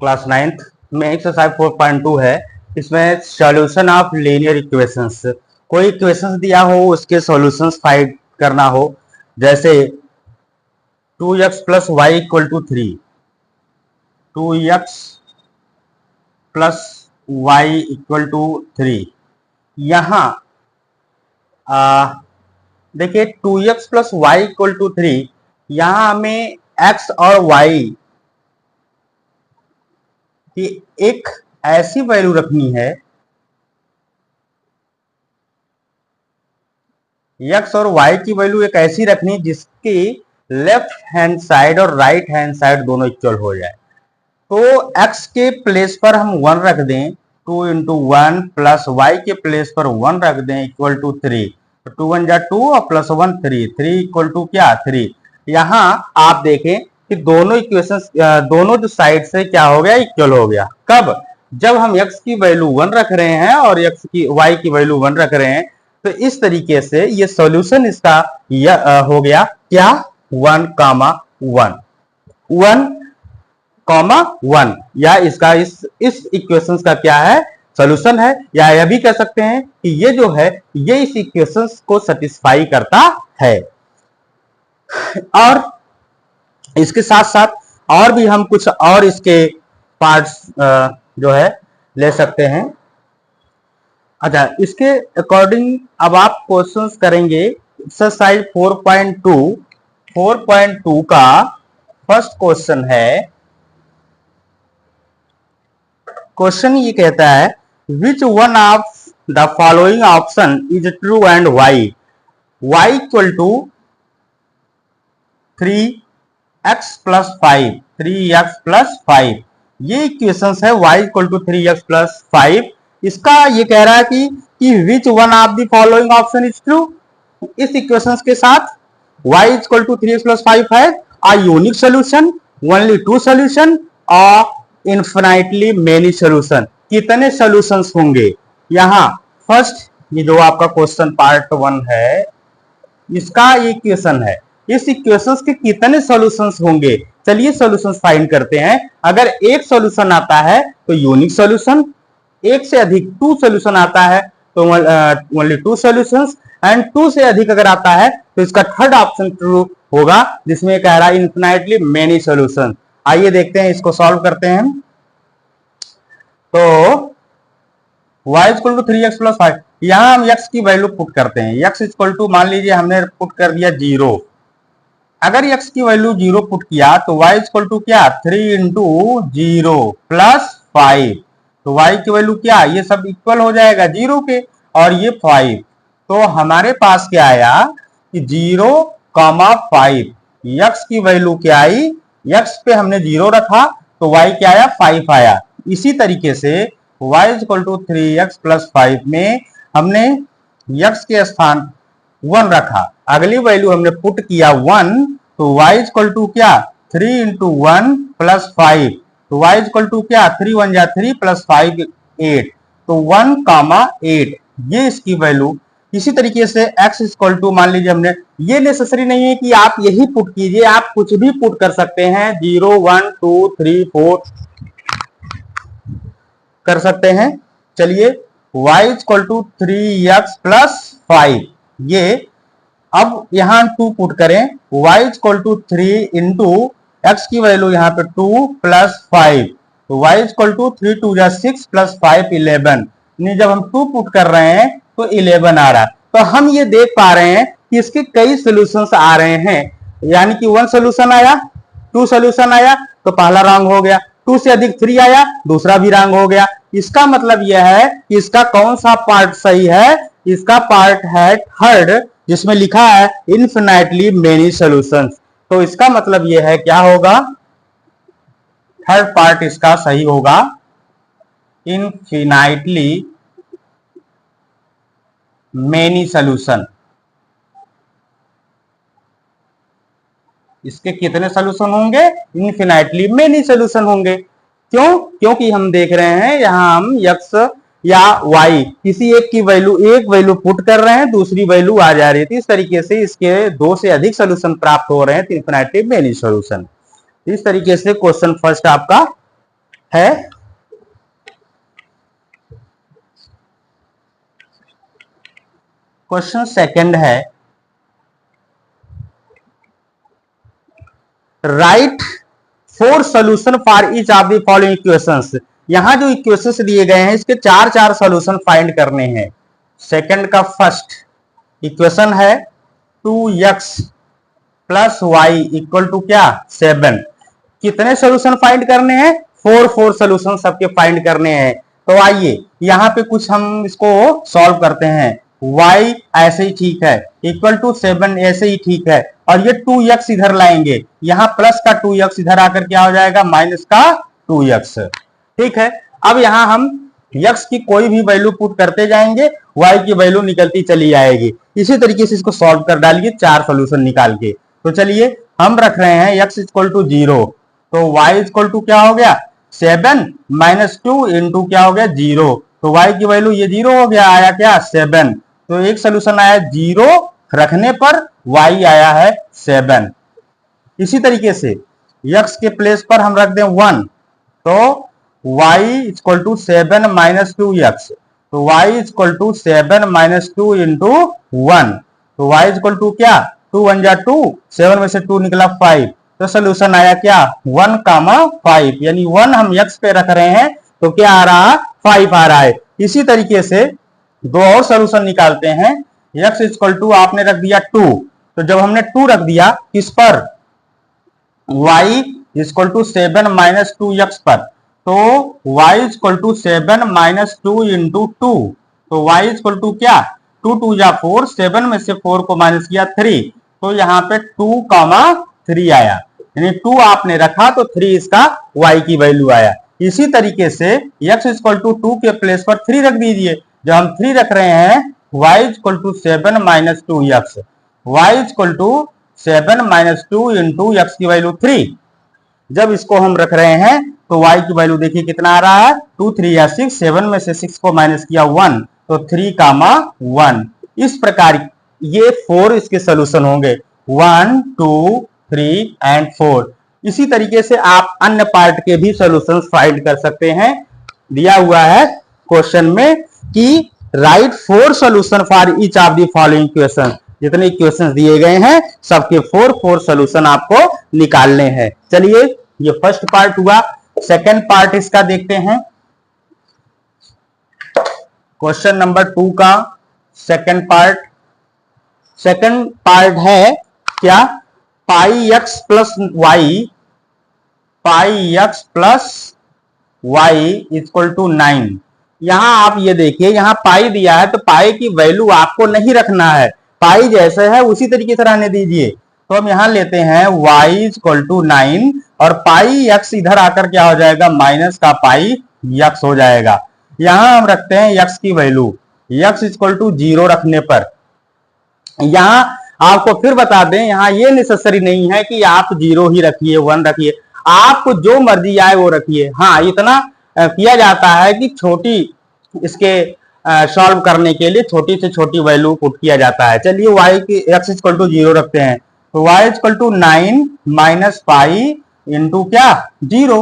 Class 9th में exercise 4.2 है। इसमें सॉल्यूशन ऑफ लीनियर इक्वेशंस, कोई इक्वेशंस दिया हो उसके सॉल्यूशंस फाइंड करना हो, जैसे 2x plus Y equal to 3, 2x plus Y equal to 3। यहां देखिए 2x plus Y equal to 3, यहां हमें x और y की एक ऐसी वैल्यू रखनी है, x और y की वैल्यू एक ऐसी रखनी जिसकी लेफ्ट हैंड साइड और राइट हैंड साइड दोनों इक्वल हो जाए। तो x के प्लेस पर हम 1 रख दें, 2 इंटू 1 प्लस वाई के प्लेस पर 1 रख दें इक्वल टू 3। तो 2 1 जा 2 और प्लस 1 3, 3 इक्वल टू क्या 3। यहां आप देखें कि दोनों इक्वेशंस, दोनों जो साइड से क्या हो गया, इक्वल हो गया। कब? जब हम x की वैल्यू 1 रख रहे हैं और y की वैल्यू 1 रख रहे हैं। तो इस तरीके से ये सॉल्यूशन इसका हो गया क्या, 1, 1, 1, या इसका इस इक्वेशंस का क्या है, सॉल्यूशन है। या यह भी कह सकते हैं कि ये जो है ये इस इक्वेशंस को सेटिस्फाई करता है। और इसके साथ साथ और भी हम कुछ और इसके पार्ट्स जो है ले सकते हैं। अच्छा, इसके अकॉर्डिंग अब आप क्वेश्चंस करेंगे। एक्सरसाइज 4.2 का फर्स्ट क्वेश्चन है। क्वेश्चन ये कहता है, which one of the following option is true and y. y equal to 3x plus 5, 3x plus 5, ये इक्वेशंस है। y equal to 3x plus 5। इसका ये कह रहा है कि which one of the following option is true. इस equations के साथ y equal to 3x plus 5 है a unique solution, only 2 solution और इनफिनाइटली मेनी सोल्यूशन। कितने सोल्यूशंस होंगे? यहां फर्स्ट ये जो आपका क्वेश्चन पार्ट 1 है, इसका ये इक्वेशन है। इस इक्वेशंस के कितने सॉल्यूशंस होंगे? चलिए सॉल्यूशंस फाइंड करते हैं। अगर एक सॉल्यूशन आता है तो यूनिक सॉल्यूशन, एक से अधिक 2 सॉल्यूशन आता है तो ओनली 2 सॉल्यूशंस, एंड 2 से अधिक अगर आता है तो इसका थर्ड ऑप्शन ट्रू होगा, जिसमें कह रहा है इनफिनाइटली मेनी सॉल्यूशन। आइए देखते हैं, इसको सॉल्व करते हैं। तो y equal to 3x plus 5, यहां हम x की वैल्यू पुट करते हैं। x इक्वल टू मान लीजिए हमने पुट कर दिया 0। अगर x की वैल्यू 0 पुट किया तो y इक्वल टू क्या, 3 इंटू 0 प्लस 5। तो y की वैल्यू क्या, ये सब इक्वल हो जाएगा 0 के, और ये 5। तो हमारे पास क्या आया कि 0, 5। x की वैल्यू क्या आई, x पे हमने 0 रखा तो y क्या आया, 5 आया। इसी तरीके से y equal to 3x plus 5 में हमने x के स्थान 1 रखा, अगली वैल्यू हमने पुट किया 1, तो y इक्वल टू क्या, 3 इंटू 1 प्लस 5। तो y इक्वल टू क्या, 3 1 जा 3 प्लस 5 8। तो 1, 8 ये इसकी वैल्यू। इसी तरीके से x इक्वल टू मान लीजिए हमने, ये नेसेसरी नहीं है कि आप यही पुट कीजिए, आप कुछ भी पुट कर सकते हैं, 0 1 2 3 4 कर सकते हैं। चलिए y equal to 3x plus 5, ये अब यहां 2 पुट करें, y equal to 3 into x की वैल्यू यहां पे 2 प्लस 5। तो y इक्वल टू 3 2 जा 6 प्लस 5 11। जब हम 2 पुट कर रहे हैं तो 11 आ रहा है। तो हम ये देख पा रहे हैं कि इसके कई सोल्यूशंस आ रहे हैं, यानी कि 1 सोल्यूशन आया, 2 सोल्यूशन आया तो पहला रॉन्ग हो गया, 2 से अधिक 3 आया, दूसरा भी रॉन्ग हो गया। इसका मतलब यह है कि इसका कौन सा पार्ट सही है, इसका पार्ट है थर्ड, जिसमें लिखा है इनफिनाइटली मेनी सॉल्यूशंस। तो इसका मतलब यह है क्या होगा, थर्ड पार्ट इसका सही होगा, इनफिनाइटली मेनी सॉल्यूशन। इसके कितने सॉल्यूशन होंगे, इनफिनाइटली मेनी सॉल्यूशन होंगे। क्यों? क्योंकि हम देख रहे हैं यहां हम x या y किसी एक की वैल्यू, एक वैल्यू पुट कर रहे हैं, दूसरी वैल्यू आ जा रही थी। इस तरीके से इसके 2 से अधिक सॉल्यूशन प्राप्त हो रहे हैं, इनफिनाइटली मेनी सॉल्यूशन। इस तरीके से क्वेश्चन फर्स्ट आपका है क्वेश्चन सेकंड है, right 4 solution for each of the following equations. यहां जो इक्वेशंस दिए गए हैं इसके 4 सॉल्यूशन फाइंड करने हैं। सेकंड का फर्स्ट इक्वेशन है 2x plus Y equal to क्या 7। कितने सॉल्यूशन फाइंड करने हैं? 4 सॉल्यूशन सबके फाइंड करने हैं। तो आइए यहां पे कुछ हम इसको सॉल्व करते हैं। y ऐसे ही ठीक है, इक्वल टू 7 ऐसे ही ठीक है, और ये 2x इधर लाएंगे, यहां प्लस का 2x इधर आकर क्या हो जाएगा माइनस का 2x। ठीक है, अब यहां हम x की कोई भी वैल्यू पुट करते जाएंगे, y की वैल्यू निकलती चली आएगी। इसी तरीके से इसको सॉल्व कर डालिए 4 सॉल्यूशन निकाल के। तो चलिए हम रख रहे हैं x इक्वल टू 0, तो y इक्वल टू क्या हो गया 7 माइनस 2 इंटू क्या हो गया 0, तो y की वैल्यू ये 0 हो गया, आया क्या 7। तो एक सोल्यूशन आया 0 रखने पर y आया है 7। इसी तरीके से x के प्लेस पर हम रख दें 1, तो y equal to 7 minus 2x, तो y equal to 7 minus 2 into 1, तो y इक्वल टू क्या 2 1 जा 2, 7 में से 2 निकला 5, तो सोल्यूशन आया क्या 1, 5, यानी 1 हम x पे रख रहे हैं तो क्या आ रहा 5 आ रहा है। इसी तरीके से दो और सोल्यूशन निकालते हैं। x इक्वल टू आपने रख दिया 2, तो जब हमने 2 रख दिया किस पर y equal to 7 minus 2x पर, तो y equal to 7 minus 2 into 2, तो y इक्वल टू क्या 2 2 जा 4, 7 में से 4 को माइनस किया 3, तो यहाँ पे 2, 3 आया, यानी 2 आपने रखा तो 3 इसका y की वैल्यू आया। इसी तरीके से x इक्वल टू 2 के प्लेस पर 3 रख दीजिए। जब हम 3 रख रहे हैं y equal to 7 minus 2x, y equal to 7 minus 2 into x की वैल्यू 3। जब इसको हम रख रहे हैं तो y की वैल्यू देखिए कितना आ रहा है 2 3 या 6, 7 में से 6 को माइनस किया 1, तो 3, 1। इस प्रकार ये 4 इसके सोल्यूशन होंगे 1 2 3 एंड 4। इसी तरीके से आप अन्य पार्ट के भी सोल्यूशन फाइंड कर सकते हैं। दिया हुआ है क्वेश्चन में कि right 4 solution for each of the following equation. जितने इक्वेशंस दिए गए हैं सबके 4 सॉल्यूशन आपको निकालने हैं। चलिए ये फर्स्ट पार्ट हुआ। सेकंड पार्ट इसका देखते हैं। क्वेश्चन नंबर 2 का सेकंड पार्ट है क्या pi X plus Y equal to 9। यहां आप ये देखिए, यहां पाई दिया है तो पाई की वैल्यू आपको नहीं रखना है, पाई जैसे है उसी तरीके से रहने दीजिए। तो हम यहां लेते हैं y इक्वल टू 9 और पाई x इधर आकर क्या हो जाएगा माइनस का पाई x हो जाएगा। यहां हम रखते हैं x की वैल्यू, x इक्वल टू 0 रखने पर। यहां आपको फिर बता दें, यहां ये नेसेसरी नहीं है कि आप 0 ही रखिए 1 रखिए, आपको जो मर्जी आए वो रखिए। हाँ, इतना किया जाता है कि छोटी इसके सॉल्व करने के लिए छोटी से छोटी वैल्यू पुट किया जाता है। चलिए y की x इक्वल टू 0 रखते हैं, तो y equal to 9 minus pi into क्या 0,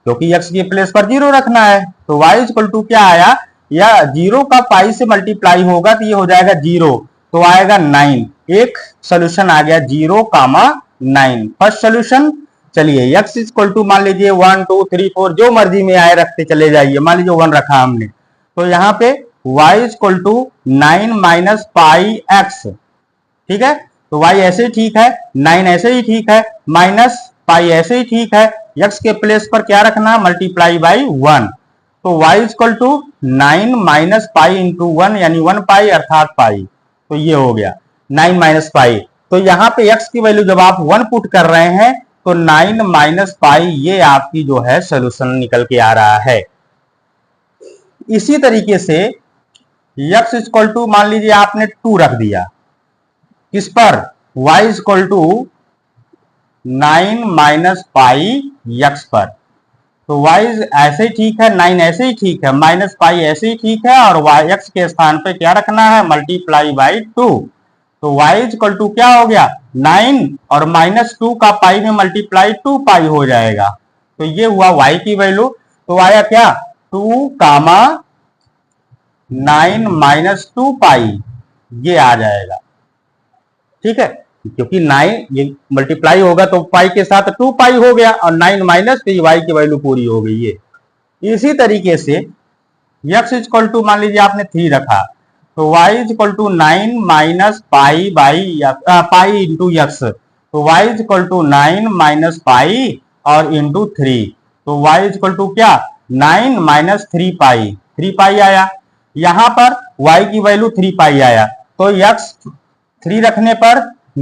क्योंकि x के प्लेस पर 0 रखना है। तो y इक्वल टू क्या आया, या 0 का पाई से मल्टीप्लाई होगा तो ये हो जाएगा 0, तो आएगा 9। एक सोल्यूशन आ गया 0, 9 फर्स्ट सोल्यूशन। चलिए x इक्वल टू मान लीजिए 1 2 3 4 जो मर्जी में आए रखते चले जाइए। मान लीजिए 1 रखा हमने, तो यहाँ पे y equal to 9 minus pi x. ठीक है, तो y ऐसे ही ठीक है, 9 ऐसे ही ठीक है, माइनस पाई ऐसे ही ठीक है। x के प्लेस पर क्या रखना मल्टीप्लाई बाई 1, तो y equal to 9 minus pi into 1 यानी 1 पाई अर्थात पाई, तो ये हो गया 9 माइनस पाई। तो यहाँ पे x की वैल्यू जब आप 1 पुट कर रहे हैं तो 9 माइनस पाई ये आपकी जो है सोल्यूशन निकल के आ रहा है। इसी तरीके से x इक्वल टू मान लीजिए आपने 2 रख दिया किस पर y equal to 9 minus pi x पर, तो y ऐसे ही ठीक है, 9 ऐसे ही ठीक है, माइनस पाई ऐसे ही ठीक है, और x के स्थान पे क्या रखना है मल्टीप्लाई बाई 2, तो y इक्वल टू क्या हो गया 9 और माइनस 2 का पाई में मल्टीप्लाई 2 पाई हो जाएगा। तो ये हुआ y की वैल्यू। तो आया क्या 2 कामा 9 माइनस 2 पाई, ये आ जाएगा। ठीक है, क्योंकि 9 ये मल्टीप्लाई होगा तो पाई के साथ 2 पाई हो गया, और 9 माइनस तो वाई की वैल्यू पूरी हो गई। ये इसी तरीके से x इक्वल टू मान लीजिए आपने 3 रखा, तो y equal to 9 minus pi by pi into x, तो y equal to 9 minus pi और इंटू 3, तो y इक्वल टू क्या 9 माइनस 3 पाई, 3 पाई आया। यहां पर y की वैल्यू 3 पाई आया, तो x 3 रखने पर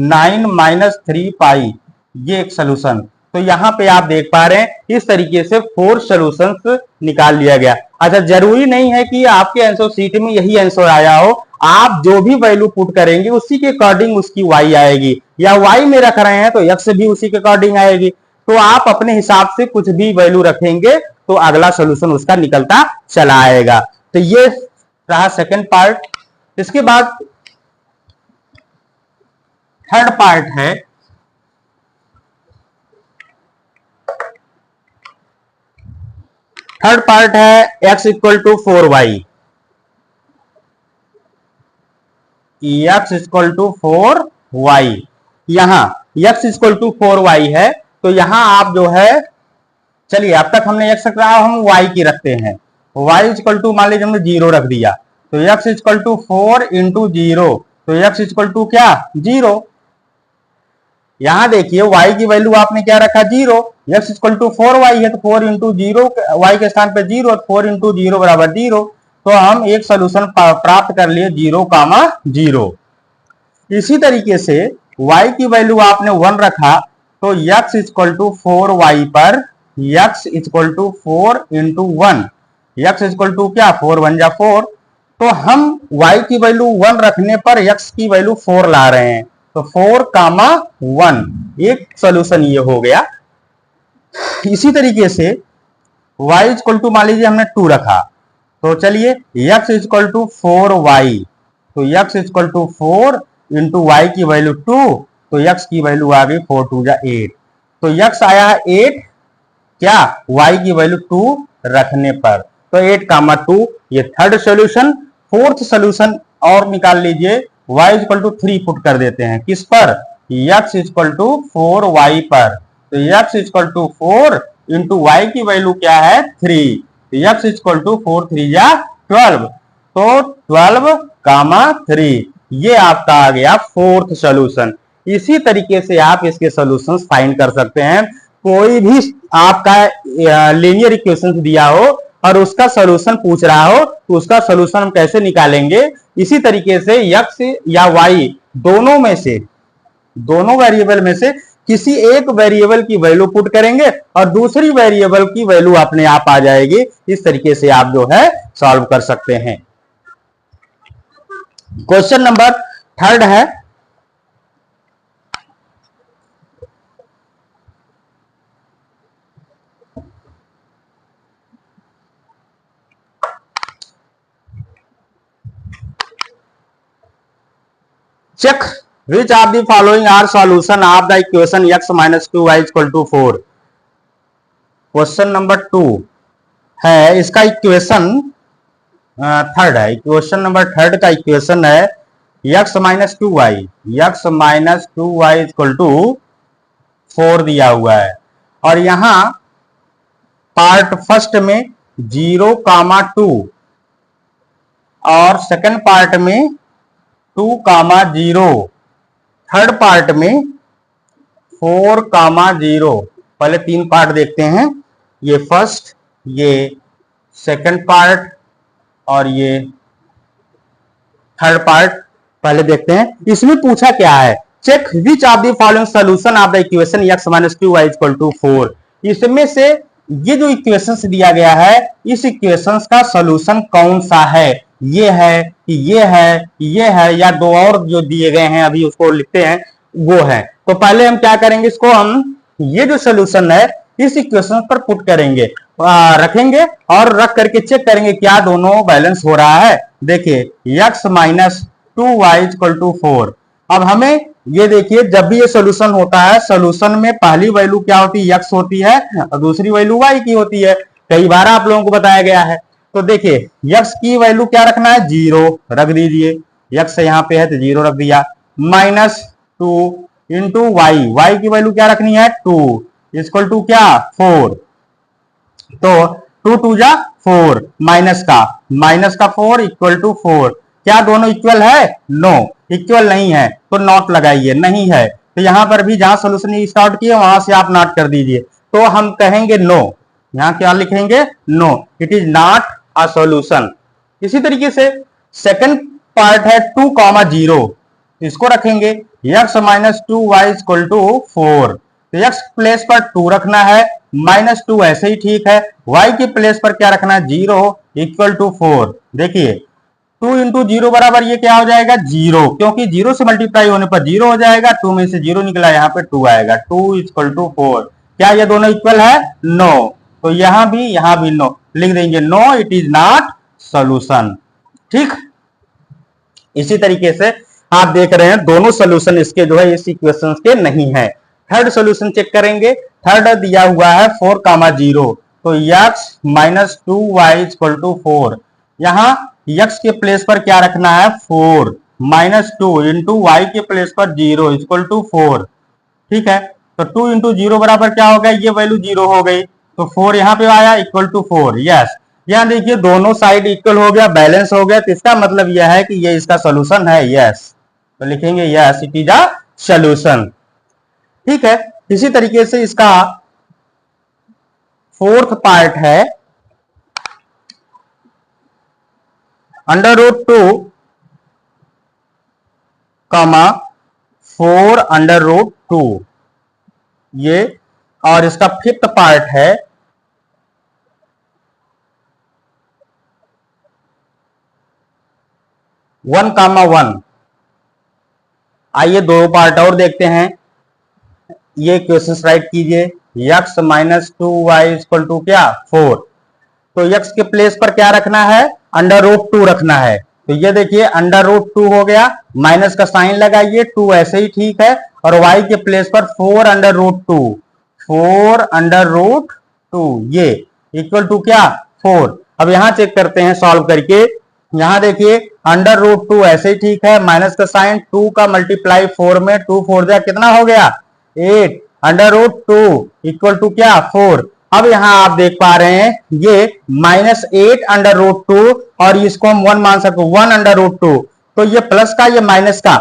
9 माइनस 3 पाई, ये एक सोल्यूशन। तो यहां पे आप देख पा रहे हैं इस तरीके से 4 सॉल्यूशंस निकाल लिया गया। अच्छा, जरूरी नहीं है कि आपके आंसर शीट में यही आंसर आया हो, आप जो भी वैल्यू पुट करेंगे उसी के अकॉर्डिंग उसकी y आएगी, या y में रख रहे हैं तो x भी उसी के अकॉर्डिंग आएगी। तो आप अपने हिसाब से कुछ भी वैल्यू रखेंगे तो अगला सोल्यूशन उसका निकलता चला आएगा। तो ये रहा सेकंड पार्ट। इसके बाद थर्ड पार्ट है x equal to 4y, x equal to 4y। यहां x इक्वल टू 4y है, तो यहां आप जो है, चलिए अब तक हमने x रखा, हम y की रखते हैं। y इक्वल टू मान लीजिए हमने 0 रख दिया, तो x इक्वल टू 4 इंटू 0, तो x इक्वल टू क्या 0। यहां देखिए y की वैल्यू आपने क्या रखा 0, x इक्वल टू 4y है, तो 4 इंटू 0, y के स्थान पे 0, 4 इंटू 0 बराबर 0। तो हम एक सोल्यूशन प्राप्त कर लिए 0 कामा 0। इसी तरीके से y की वैल्यू आपने 1 रखा, तो x इक्वल टू 4y पर x equal to 4 into 1, x equal to क्या 4 1 जा 4, तो हम y की वैल्यू 1 रखने पर x की वैल्यू 4 ला रहे हैं, तो 4 कामा 1, एक सोल्यूशन ये हो गया। इसी तरीके से y इक्वल टू मान लीजिए हमने 2 रखा, तो चलिए x इक्वल टू 4y, तो x equal to 4 into y की वैल्यू 2, तो x की वैल्यू आ गई 4 2 जा 8, तो x आया 8 क्या y की वैल्यू 2 रखने पर, तो 8 कामा 2, ये थर्ड सोल्यूशन। फोर्थ सोल्यूशन और निकाल लीजिए, y इक्वल टू 3 पुट कर देते हैं, किस पर x इक्वल टू 4y पर, तो x equal to 4 into y की वैल्यू क्या है 3, तो x इक्वल टू 4 3 जा 12, तो 12 कामा 3, ये आपका आ गया फोर्थ सोल्यूशन। इसी तरीके से आप इसके सॉल्यूशंस फाइंड कर सकते हैं। कोई भी आपका लीनियर इक्वेशन दिया हो और उसका सॉल्यूशन पूछ रहा हो, तो उसका सॉल्यूशन हम कैसे निकालेंगे, इसी तरीके से x या y दोनों में से, दोनों वेरिएबल में से किसी एक वेरिएबल की वैल्यू पुट करेंगे और दूसरी वेरिएबल की वैल्यू अपने आप आ जाएगी। इस तरीके से आप जो है सॉल्व कर सकते हैं। क्वेश्चन नंबर थर्ड है, check which of the following are solution of the equation x minus 2y equal to 4। Question number 2 है, इसका इक्वेशन थर्ड है। क्वेश्चन नंबर थर्ड का इक्वेशन है x minus 2y, x minus 2y equal to 4 दिया हुआ है, और यहां पार्ट फर्स्ट में 0 कामा 2 और सेकंड पार्ट में 2 कामा 0, थर्ड पार्ट में 4 कामा 0। पहले 3 पार्ट देखते हैं, ये फर्स्ट, ये सेकंड पार्ट और ये थर्ड पार्ट पहले देखते हैं। इसमें पूछा क्या है, check which of the following solution of the equation x minus 2y equal to 4। इसमें से ये जो इक्वेशंस दिया गया है, इस इक्वेशंस का सॉल्यूशन कौन सा है, ये है, ये है, ये है, या दो और जो दिए गए हैं अभी उसको लिखते हैं वो है। तो पहले हम क्या करेंगे, इसको हम ये जो सॉल्यूशन है इस इक्वेशन पर पुट करेंगे, रखेंगे और रख करके चेक करेंगे क्या दोनों बैलेंस हो रहा है। देखिए x minus 2y equal to 4। अब हमें ये देखिए, जब भी ये सॉल्यूशन होता है, सॉल्यूशन में पहली वैल्यू क्या होती है x होती है और दूसरी वैल्यू y की होती है। कई बार आप लोगों को बताया गया है। तो देखिए यक्स की वैल्यू क्या रखना है, 0 रख दीजिए, यक्स यहाँ पे है तो 0 रख दिया, -2 इंटू वाई, वाई की वैल्यू क्या रखनी है 2 इक्वल टू क्या 4। तो 2 2 जा 4, माइनस का 4 इक्वल टू 4। क्या दोनों इक्वल है, नो इक्वल नहीं है, तो नॉट लगाइए, नहीं है तो यहां पर भी जहां सोल्यूशन स्टार्ट किए वहां से आप नॉट कर दीजिए, तो हम कहेंगे नो, यहां क्या लिखेंगे, no, it is not a solution. इसी तरीके से सेकंड पार्ट है 2,0, इसको रखेंगे x-2y इक्वल टू 4, तो x प्लेस पर 2 रखना है, -2 ऐसे ही ठीक है, y के प्लेस पर क्या रखना है 0 इक्वल टू 4। देखिए 2 इंटू 0 बराबर ये क्या हो जाएगा 0, क्योंकि 0 से मल्टीप्लाई होने पर 0 हो जाएगा, 2 में से 0 निकला, यहाँ पे 2 आएगा, 2 इक्वल टू 4। क्या ये दोनों इक्वल है, नो, तो यहां भी नो लिख देंगे, no it is not solution. ठीक, इसी तरीके से आप देख रहे हैं दोनों सोल्यूशन इसके जो है इस इक्वेशन के नहीं है। थर्ड सोल्यूशन चेक करेंगे, थर्ड दिया हुआ है 4,0, तो x-2y इक्वल टू 4, यहां x के प्लेस पर क्या रखना है 4, -2 इंटू वाई के प्लेस पर 0 इक्वल टू 4। ठीक है, तो 2 इंटू 0 बराबर क्या हो गया, ये वैल्यू 0 हो गई, तो 4 यहां पे आया इक्वल टू 4। यस, यहां देखिए दोनों साइड इक्वल हो गया, बैलेंस हो गया, तो इसका मतलब यह है कि ये इसका सोल्यूशन है। यस, तो लिखेंगे yes it is a solution. ठीक है, इसी तरीके से इसका फोर्थ पार्ट है √2, 4√2, ये, और इसका फिफ्थ पार्ट है 1,1। आइए दो पार्ट और देखते हैं, ये क्वेश्चन राइट कीजिए, x-2y इक्वल टू क्या 4, तो x के प्लेस पर क्या रखना है, √2 रखना है, तो ये देखिए √2 हो गया, माइनस का साइन लगाइए, 2 ऐसे ही ठीक है, और y के प्लेस पर 4√2, 4√2 ये इक्वल टू क्या 4। अब यहां चेक करते हैं सॉल्व करके, यहां देखिए √2 ऐसे ही ठीक है, माइनस का साइन, 2 का मल्टीप्लाई 4 में, 2 4 जा कितना हो गया 8, √2 इक्वल टू क्या 4। अब यहां आप देख पा रहे हैं ये -8 √2, और इसको हम 1 मान सकते 1 √2, तो ये प्लस का ये माइनस का,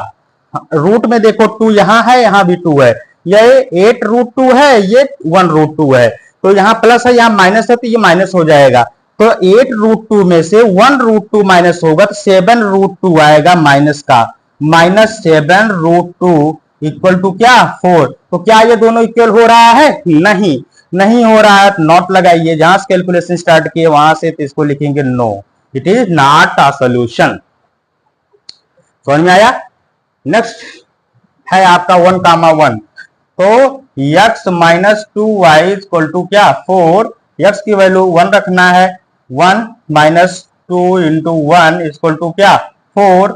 रूट में देखो 2 यहां है, यहां भी 2 है, ये 8 √2 है, ये 1 √2 है, तो यहां प्लस है यहां माइनस है, तो ये माइनस हो जाएगा, तो 8 √2 में से 1 √2 माइनस होगा तो 7 √2 आएगा माइनस का, -7 √2 इक्वल टू क्या 4। तो क्या ये दोनों इक्वल हो रहा है, नहीं, नहीं हो रहा है, नॉट लगाइए, जहां से कैलकुलेशन स्टार्ट किए वहां से, तो इसको लिखेंगे no, it is not a solution. समझ में आया। नेक्स्ट है आपका 1,1, तो x-2y इक्वल टू क्या 4, x की वैल्यू 1 रखना है, 1 -2 इंटू 1 इक्वल टू क्या 4,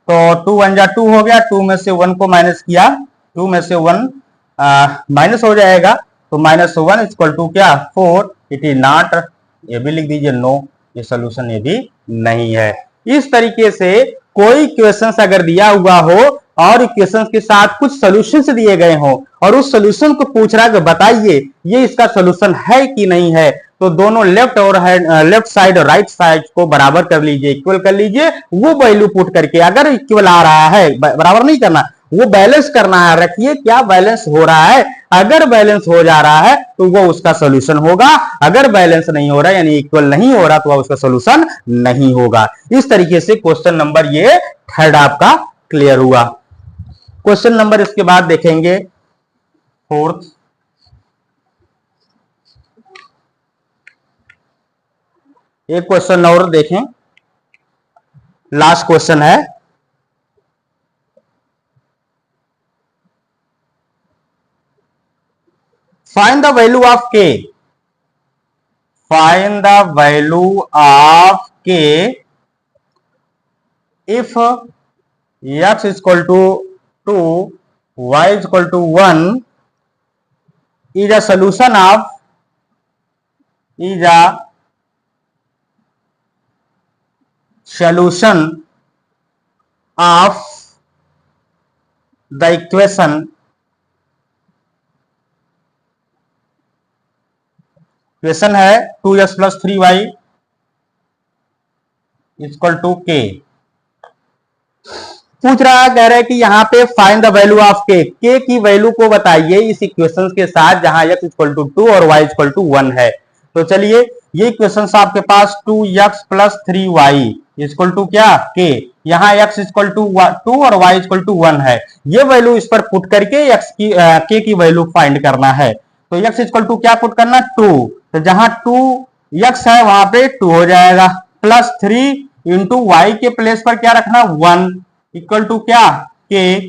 तो 2 1 जा 2 हो गया, 2 में से 1 को माइनस किया, 2 में से 1 माइनस हो जाएगा, तो -1 इक्वल टू क्या 4, इट इज नॉट, ये भी लिख दीजिए नो, ये सोल्यूशन ये भी नहीं है। इस तरीके से कोई क्वेश्चन अगर दिया हुआ हो और इक्वेशन के साथ कुछ सोल्यूशन दिए गए हो और उस सोल्यूशन को पूछ रहा है कि बताइए ये इसका सोल्यूशन है कि नहीं है, तो दोनों लेफ्ट साइड और राइट साइड को बराबर कर लीजिए, इक्वल कर लीजिए, वो वैल्यू पुट करके, अगर इक्वल आ रहा है, बराबर नहीं करना, वो बैलेंस करना है, रखिए क्या बैलेंस हो रहा है, अगर बैलेंस हो जा रहा है तो वो उसका सोल्यूशन होगा, अगर बैलेंस नहीं हो रहा है यानी इक्वल नहीं हो रहा तो वह उसका सोल्यूशन नहीं होगा। इस तरीके से क्वेश्चन नंबर ये थर्ड आपका क्लियर हुआ। क्वेश्चन नंबर इसके बाद देखेंगे फोर्थ, एक क्वेश्चन और देखें, लास्ट क्वेश्चन है, find the value of k, find the value of k if x equal to 2 y equal to 1 is a solution of solution of the equation है 2x plus 3y equal to के। पूछ रहा है, कह रहे हैं कि यहाँ पे फाइंड द वैल्यू ऑफ के की वैल्यू को बताइए इस इक्वेशन के साथ जहां x इक्वल टू 2 और y इक्वल टू 1 है। तो चलिए ये इक्वेशन आपके पास 2x plus 3y equal to क्या के, यहाँ x इक्वल टू 2 और y इक्वल टू 1 है। ये वैल्यू इस पर पुट करके x की के की वैल्यू फाइंड करना है। तो x इक्वल टू क्या पुट करना 2, तो जहां 2x है वहां पे 2 हो जाएगा, प्लस 3 इंटू वाई के प्लेस पर क्या रखना 1 इक्वल टू क्या के।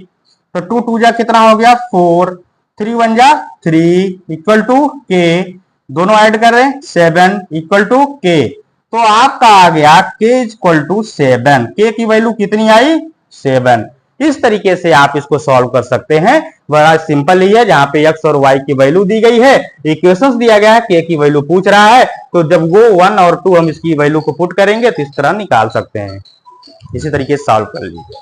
तो 2 2 जा कितना हो गया 4, 3 1 जा 3 इक्वल टू के, दोनों ऐड कर रहे हैं 7 इक्वल टू के। तो आपका आ गया के इक्वल टू 7, के की वैल्यू कितनी आई 7। इस तरीके से आप इसको सॉल्व कर सकते हैं, बड़ा सिंपल ही है। जहां पे x और y की वैल्यू दी गई है, इक्वेशंस दिया गया है, k की वैल्यू पूछ रहा है, तो जब वो 1 और 2 हम इसकी वैल्यू को पुट करेंगे तो इस तरह निकाल सकते हैं। इसी तरीके से सॉल्व कर लीजिए।